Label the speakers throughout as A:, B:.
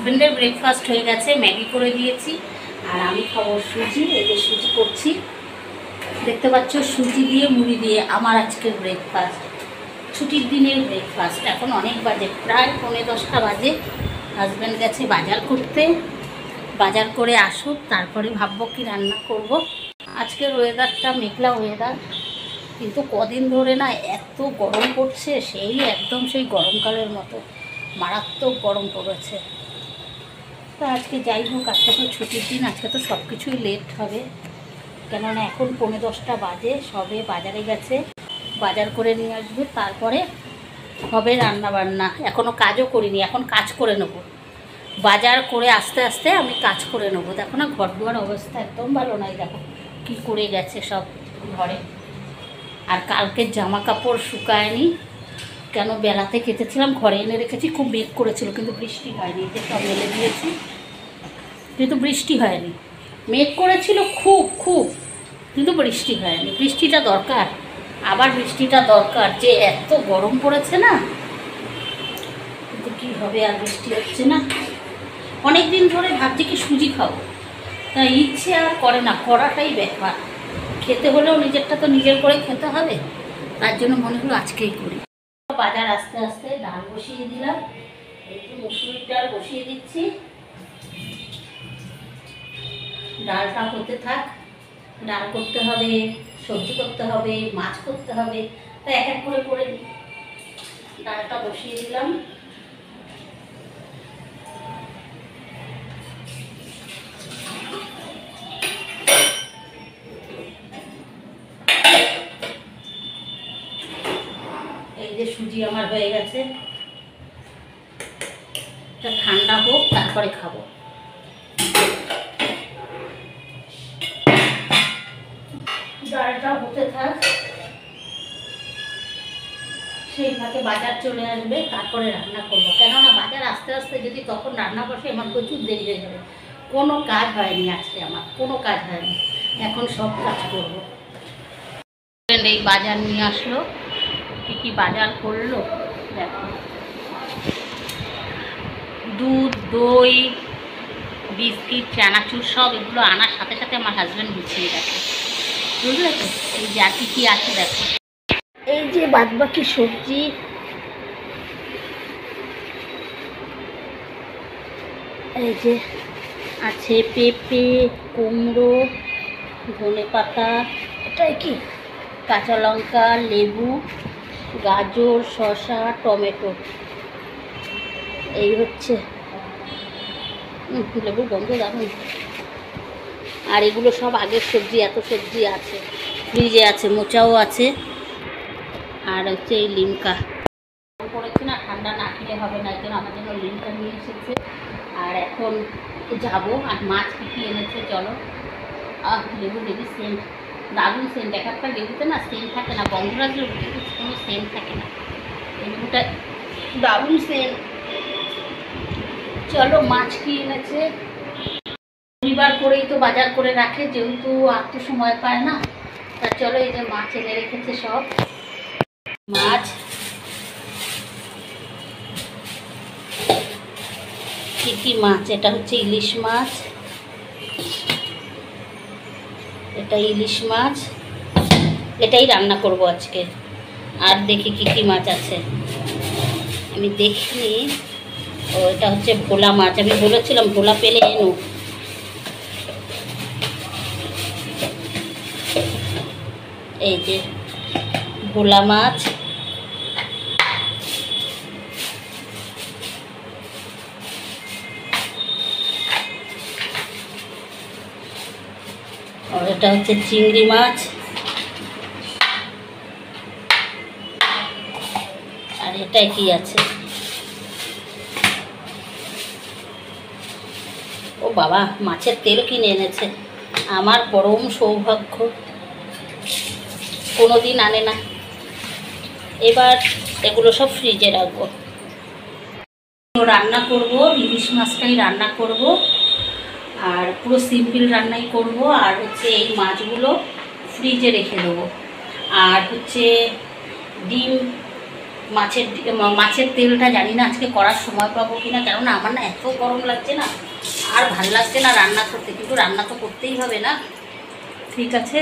A: হাজব্যান্ডের ব্রেকফাস্ট হয়ে গেছে, ম্যাগি করে দিয়েছি। আর আমি খাবো সুজি। এই যে সুজি করছি, দেখতে পাচ্ছ, সুজি দিয়ে মুড়ি দিয়ে আমার আজকের ব্রেকফাস্ট, ছুটির দিনের ব্রেকফাস্ট। এখন অনেক বাজে, প্রায় 9:30 বাজে। হাজব্যান্ড গেছে বাজার করতে, বাজার করে আসুক তারপরে ভাববো কি রান্না করব। আজকের ওয়েদারটা মেঘলা ওয়েদার, কিন্তু কদিন ধরে না এত গরম পড়ছে, সেই একদম সেই গরমকালের মতো মারাত্মক গরম পড়েছে। তো আজকে যাই হোক, আজকে তো ছুটির দিন, আজকে তো সব কিছুই লেট হবে, কেননা এখন 9:30 বাজে। সবে বাজারে গেছে, বাজার করে নিয়ে আসবে, তারপরে হবে রান্না বান্না। এখনও কাজও করিনি, এখন কাজ করে নেবো। বাজার করে আস্তে আস্তে আমি কাজ করে নেবো। দেখো না ঘর দুয়ার অবস্থা একদম ভালো নয়, দেখো কি করে গেছে সব ঘরে। আর কালকের জামা কাপড় শুকায়নি, কেন বেলাতে কেটেছিলাম, ঘরে এনে রেখেছি। খুব মেঘ করেছিল কিন্তু বৃষ্টি হয়নি, যে সব মেলে দিয়েছি, কিন্তু বৃষ্টি হয়নি। মেঘ করেছিল খুব খুব, কিন্তু বৃষ্টি হয়নি। বৃষ্টিটা দরকার, আবার বৃষ্টিটা দরকার, যে এত গরম পড়েছে না, কিন্তু কী হবে, আর বৃষ্টি হচ্ছে না। অনেক দিন ধরে ভাবছি কি সুজি খাবো, তাই ইচ্ছে আর করে না, করাটাই ব্যাপার। খেতে হলেও নিজেরটা তো নিজের করে খেতে হবে, তার জন্য মনে হলো আজকেই করি। বাজার আস্তে আস্তে ডাল বসিয়ে দিলাম, একটু মুসুরির ডাল বসিয়ে দিচ্ছি। ডালটা হতে থাক, ডাল করতে হবে, সবজি করতে হবে, মাছ করতে হবে, তাই এক এক করে করে ডালটা বসিয়ে দিলাম। এই যে সুজি আমার হয়ে গেছে, এটা ঠান্ডা হোক তারপরে খাবো। ডালটা হতে থাক, সেই ফাঁকে বাজার চলে আসবে, তারপরে রান্না করবো। কেননা বাজার আস্তে আস্তে যদি তখন রান্না বসে আমার প্রচুর দেরি হয়ে যাবে। কোনো কাজ হয়নি আজকে, আমার কোনো কাজ হয়নি, এখন সব কাজ করবো। এই বাজার নিয়ে আসলো, কি কি বাজার করলো দেখো। দুধ, দই, বিস্কিট, চানাচুর সব এগুলো আনার সাথে সাথে আমার হাজব্যান্ড গুছিয়ে রাখে, বুঝলে তো। এই যে আর কি কি আছে দেখো, এই যে বাদবাকি সবজি, এই যে আছে পেঁপে, কুমড়ো, ধনেপাতা, এটাই কি, কাঁচা লঙ্কা, লেবু, গাজর, শসা, টমেটো, এই হচ্ছে। লেবুর গন্ধ দারুণ। আর এগুলো সব আগের সবজি, এত সবজি আছে, ফ্রিজে আছে, মোচাও আছে। আর হচ্ছে এই লিমকা পড়েছে না, ঠান্ডা না খেলে হবে না, এই জন্য আমার জন্য লিমকা নিয়ে এসেছে। আর এখন যাবো। আর মাছ কী কী এনেছে চলো। লেবু লেবু সেন্ট, দারুণ সেন্ট। এক একটা লেবুতে না সেন্ট থাকে না, বন্ধুরাজ লেবুতে কোনো সেন্ট থাকে না, এই লেবুটা দারুণ সেন্ট। চলো মাছ কি এনেছে, শনিবার করেই তো বাজার করে রাখে, যেহেতু আর তো সময় পায় না। তা চলো, এই যে মাছ এনে রেখেছে সব মাছ। কি কি মাছ, এটা হচ্ছে ইলিশ মাছ, এটা ইলিশ মাছ, এটাই রান্না করব আজকে। আর দেখি কি কি মাছ আছে, আমি দেখিনি। ও এটা হচ্ছে ভোলা মাছ, আমি বলেছিলাম ভোলা পেলে এনো। এই যে ভোলা মাছ, আর এটা হচ্ছে চিংড়ি মাছ, আর এটাই কি আছে, ও বাবা মাছের তেল কিনে এনেছে। আমার পরম সৌভাগ্য, কোনো দিন আনে না। এবার এগুলো সব ফ্রিজে রাখবো। রান্না করব, ইলিশ মাছটাই রান্না করব, আর পুরো সিম্পল রান্নাই করব। আর হচ্ছে এই মাছগুলো ফ্রিজে রেখে দেবো। আর হচ্ছে ডিম মাছের তেলটা জানি না আজকে করার সময় পাবো কিনা, কেননা আমার না এত গরম লাগছে না, আর ভাল লাগছে না রান্না করতে, কিন্তু রান্না তো করতেই হবে না। ঠিক আছে,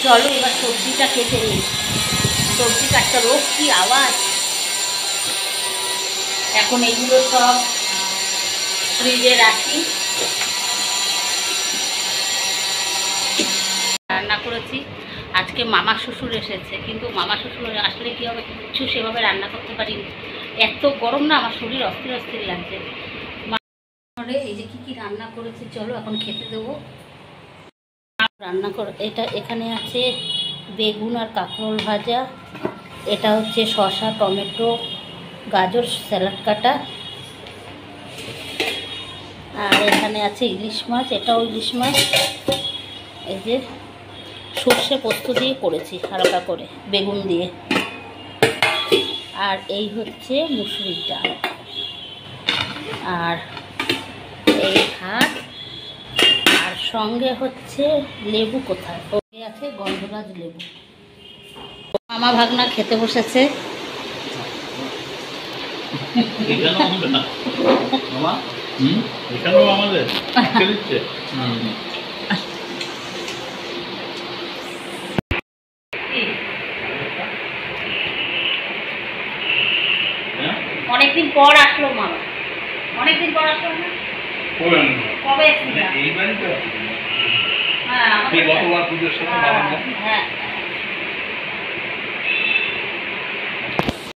A: চলো এবার সবজিটা কেটে নিই। সবজি কাটতে রোজ কি আওয়াজ। এখন এগুলো সব ফ্রিজে রাখি। রান্না করেছি আজকে, মামা শ্বশুর এসেছে, কিন্তু মামা শ্বশুর আসলে কী হবে কিছু সেভাবে রান্না করতে পারিনি, এত গরম না আমার শরীর অস্থির অস্থির লাগছে। এই যে কী কী রান্না করেছি চলো এখন খেতে দেবো। রান্না এটা এখানে আছে বেগুন আর কাঁকরোল ভাজা, এটা হচ্ছে শসা টমেটো গাজর স্যালাড কাটা, আর এখানে আছে ইলিশ মাছ, এটাও ইলিশ মাছ। এই যে সর্ষে পোস্ত দিয়ে করেছি হালকা করে বেগুন দিয়ে, আর এই হচ্ছে মুসুরির ডাল, আর এই ভাত, আর সঙ্গে হচ্ছে লেবু, কোথায় ওই আছে গন্ধরাজ লেবু। মামা ভাগনা খেতে বসেছে। অনেকদিন পর আসলো মামা, অনেকদিন পর আসলো না, কবে এসেছিল? হ্যাঁ,